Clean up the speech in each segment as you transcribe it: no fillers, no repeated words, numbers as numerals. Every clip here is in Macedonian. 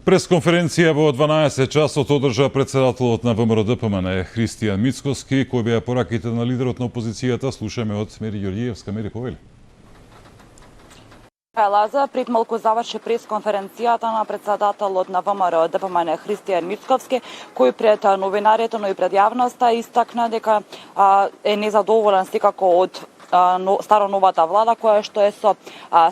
Пресконференција во 12 часот одржа председателот на ВМРО-ДПМН Христијан Мицковски, кој беа пораките на лидерот на опозицијата. Слушаме од Мери Ѓорѓиевска. Мери, повели. Лаза пред малку заврши пресконференцијата на председателот на ВМРО-ДПМН Христијан Мицковски, кој пред новинарите, но и пред јавноста истакна дека е незадоволен секако од староновата влада, која што е со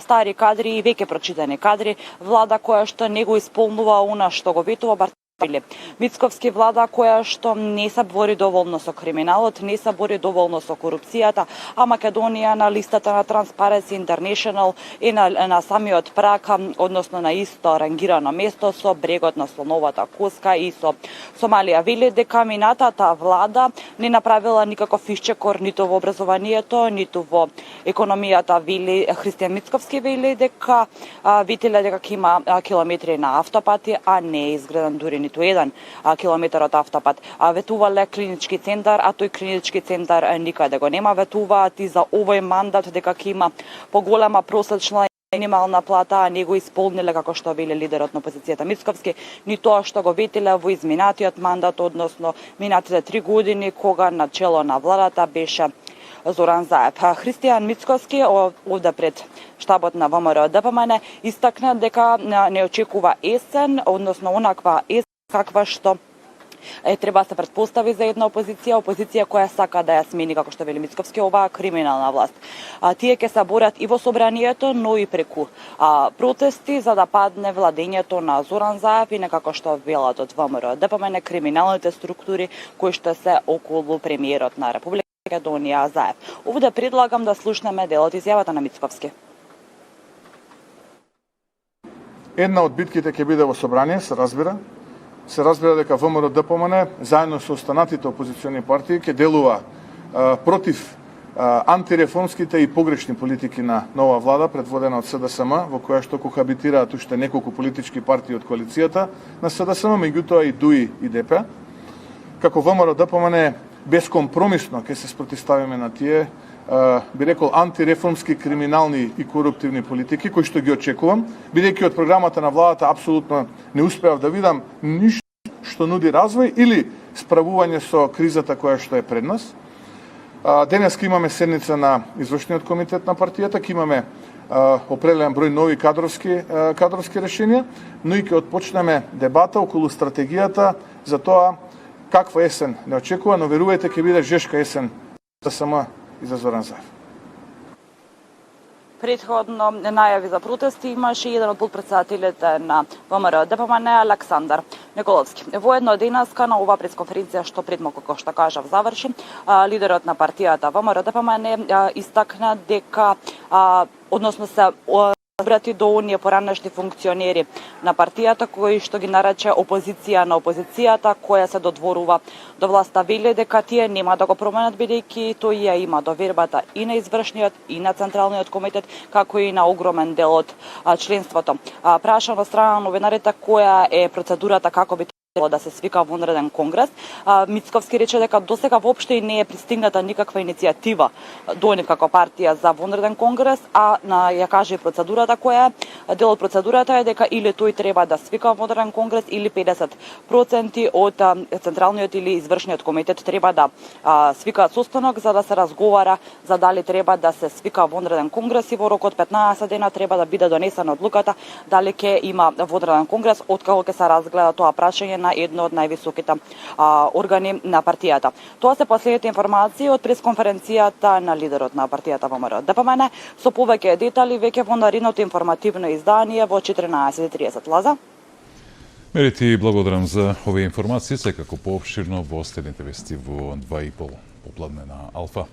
стари кадри и веќе прочитани кадри, влада која што не го исполнува она што го ветува Мицковски, влада која што не се бори доволно со криминалот, не се бори доволно со корупцијата, а Македонија на листата на Transparency International и на самиот праг, односно на исто рангирано место со брегот на слоновата коска и со Сомалија. Вели дека минатата влада не направила никаков исчекор ниту во образованието, ниту во економијата. Вели Христијан Мицковски, вели дека виделе дека има километри на автопати, а не е изграден дури ниту еден километар од автопат. Ветувале клинички центар, а тој клинички центар никаде го нема. Ветуваат и за овој мандат дека ќе има поголема просечна минимална плата, а не го исполниле како што вели лидерот на опозицијата Мицковски, ни тоа што го ветиле во изминатиот мандат, односно минатите 3 години кога на чело на владата беше Зоран Заев. Христијан Мицковски овде пред штабот на ВМРО-ДПМН истакна дека не очекува есен, односно онаква есен каква што треба да се претпостави за една опозиција која сака да ја смени, како што вели Мицковски, оваа криминална власт. Тие ќе се борат и во собранието, но и преку протести за да падне владењето на Зоран Заев и некако што велат од ВМРО-ДПМН криминалните структури кои што се околу премиерот на Република Македонија Заев. Овде предлагам да слушнеме дел од изјавата на Мицковски. Една од битките ќе биде во собрание, се разбира дека ВМРО-ДПМН заедно со останатите опозициони партии ќе делува против антиреформските и погрешни политики на нова влада предводена од СДСМ, во која што кохабитираат уште неколку политички партии од коалицијата на СДСМ, меѓутоа и ДУИ и ДП. Како ВМРО-ДПМН бескомпромисно ќе се спротивставиме на тие, би рекол, антиреформски, криминални и коруптивни политики, кои што ги очекувам, бидејќи од програмата на владата апсолутно не успеав да видам ништо што нуди развој или справување со кризата која што е пред нас. Денеска имаме седница на извршниот комитет на партијата, ќе имаме определен број нови кадровски решенија, но и ќе отпочнеме дебата околу стратегијата за тоа каква есен не очекува, но верувајте ќе биде жешка есен за сама и за Зоран Заев. Предходно најави за протести имаше еден од подпредседателите на ВМРО-ДПМН Александар Николовски. Воедно денеска на оваа пресконференција што пред малку, како што кажав, заврши, лидерот на партијата ВМРО-ДПМН истакна дека односно се обрати до оние поранешни функционери на партијата кои што ги нарече опозиција на опозицијата која се додворува до власта. Вели дека тие нема да го променат бидејќи тој ја има довербата и на извршниот и на централниот комитет, како и на огромен дел од членството. Прашан од страна на новинарите која е процедурата како би да се свика вонреден конгрес, Мицковски рече дека досега воопште не е пристигната никаква иницијатива до нив како партија за вонреден конгрес, а ја каже процедурата која е, дел од процедурата е дека или тој треба да свика вонреден конгрес или 50% од централниот или извршниот комитет треба да свикаат состанок за да се разговара за дали треба да се свика вонреден конгрес и во рок од 15 дена треба да биде донесена одлуката дали ќе има вонреден конгрес откако ќе се разгледа тоа прашање на едно од највисоките органи на партијата. Тоа се последните информации од пресконференцијата на лидерот на партијата ВМРО-ДПМН. Со повеќе детали веќе во наредното информативно издание во 14:30. Лаза? Мери, ти благодарам за овие информации, секако поопширно во следните вести во 2:30 попладне на Алфа.